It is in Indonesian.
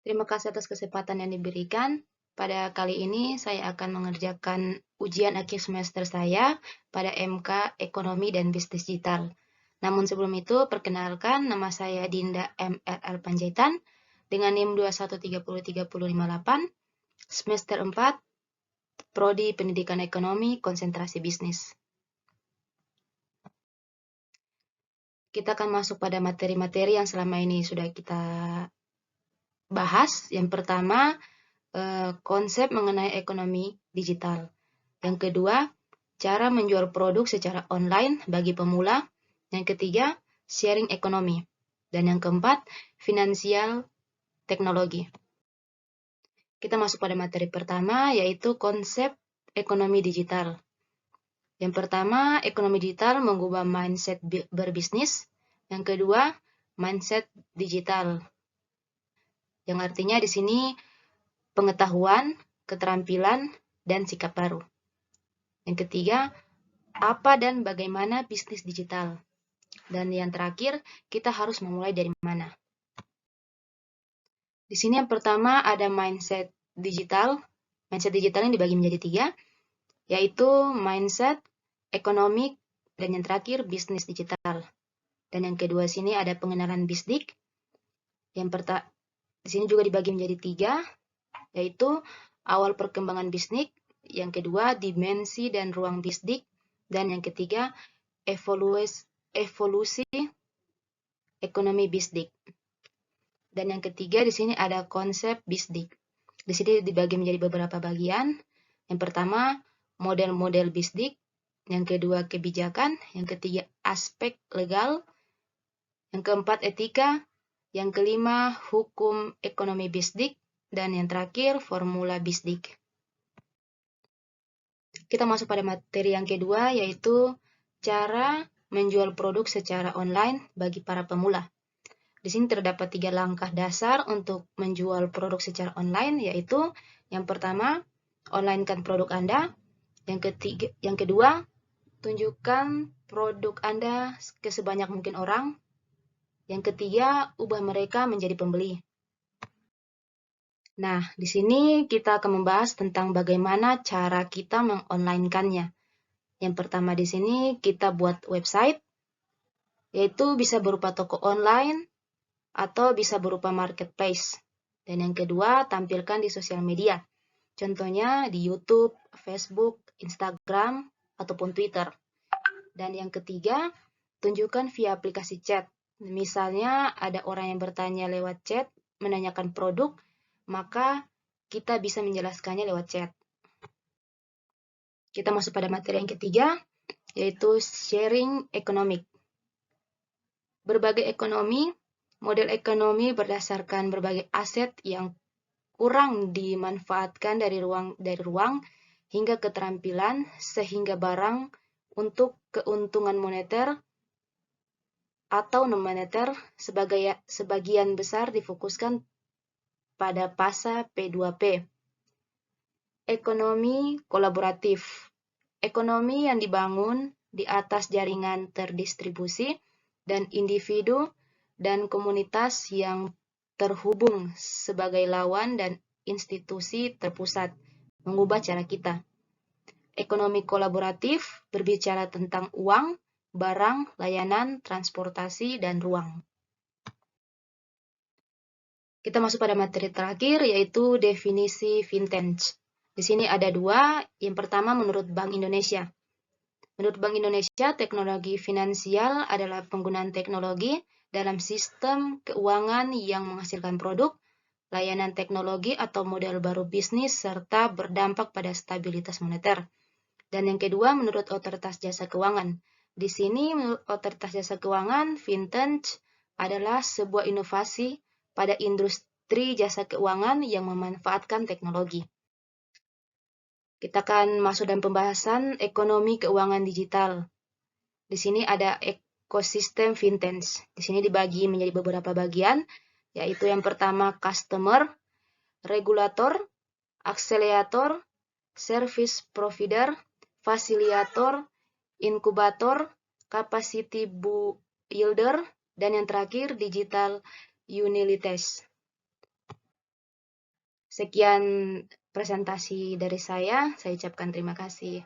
Terima kasih atas kesempatan yang diberikan. Pada kali ini saya akan mengerjakan ujian akhir semester saya pada MK Ekonomi dan Bisnis Digital. Namun sebelum itu, perkenalkan nama saya Dinda MRL Panjaitan dengan NIM 21303058, semester 4, Prodi Pendidikan Ekonomi, Konsentrasi Bisnis. Kita akan masuk pada materi-materi yang selama ini sudah kita bahas. Yang pertama, konsep mengenai ekonomi digital. Yang kedua, cara menjual produk secara online bagi pemula. Yang ketiga, sharing ekonomi. Dan yang keempat, finansial teknologi. Kita masuk pada materi pertama, yaitu konsep ekonomi digital. Yang pertama, ekonomi digital mengubah mindset berbisnis. Yang kedua, mindset digital. Yang artinya di sini pengetahuan, keterampilan, dan sikap baru. Yang ketiga, apa dan bagaimana bisnis digital. Dan yang terakhir, kita harus memulai dari mana. Di sini yang pertama ada mindset digital. Mindset digital ini dibagi menjadi 3, yaitu mindset, ekonomi, dan yang terakhir bisnis digital. Dan yang kedua sini ada pengenalan bisdik. Di sini juga dibagi menjadi 3, yaitu awal perkembangan bisnik, yang kedua dimensi dan ruang bisdik, dan yang ketiga evolusi ekonomi bisdik. Dan yang ketiga di sini ada konsep bisdik. Di sini dibagi menjadi beberapa bagian. Yang pertama model-model bisdik, yang kedua kebijakan, yang ketiga aspek legal, yang keempat etika, yang kelima hukum ekonomi bisdik, dan yang terakhir formula bisdik. Kita masuk pada materi yang kedua, yaitu cara menjual produk secara online bagi para pemula. Di sini terdapat 3 langkah dasar untuk menjual produk secara online, yaitu yang pertama, onlinekan produk Anda. Yang kedua, tunjukkan produk Anda ke sebanyak mungkin orang. Yang ketiga, ubah mereka menjadi pembeli. Nah, di sini kita akan membahas tentang bagaimana cara kita mengonlinekannya. Yang pertama di sini kita buat website, yaitu bisa berupa toko online atau bisa berupa marketplace. Dan yang kedua, tampilkan di sosial media. Contohnya di YouTube, Facebook, Instagram, ataupun Twitter. Dan yang ketiga, tunjukkan via aplikasi chat. Misalnya ada orang yang bertanya lewat chat, menanyakan produk, maka kita bisa menjelaskannya lewat chat. Kita masuk pada materi yang ketiga, yaitu sharing economic. Berbagai ekonomi, model ekonomi berdasarkan berbagai aset yang kurang dimanfaatkan dari ruang hingga keterampilan sehingga barang untuk keuntungan moneter atau non-moneter sebagian besar difokuskan pada fasa P2P. Ekonomi kolaboratif. Ekonomi yang dibangun di atas jaringan terdistribusi dan individu dan komunitas yang terhubung sebagai lawan dan institusi terpusat, mengubah cara kita. Ekonomi kolaboratif berbicara tentang uang, barang, layanan, transportasi, dan ruang. Kita masuk pada materi terakhir, yaitu definisi vintage. Di sini ada 2. Yang pertama menurut Bank Indonesia. Menurut Bank Indonesia, teknologi finansial adalah penggunaan teknologi dalam sistem keuangan yang menghasilkan produk, layanan teknologi atau model baru bisnis, serta berdampak pada stabilitas moneter. Dan yang kedua, menurut Otoritas Jasa Keuangan. Di sini, menurut Otoritas Jasa Keuangan, vintage adalah sebuah inovasi pada industri jasa keuangan yang memanfaatkan teknologi. Kita akan masuk dalam pembahasan ekonomi keuangan digital. Di sini ada ekosistem vintage. Di sini dibagi menjadi beberapa bagian, yaitu yang pertama customer, regulator, akselerator, service provider, fasilitator, inkubator, capacity builder, dan yang terakhir digital utilities. Sekian presentasi dari saya ucapkan terima kasih.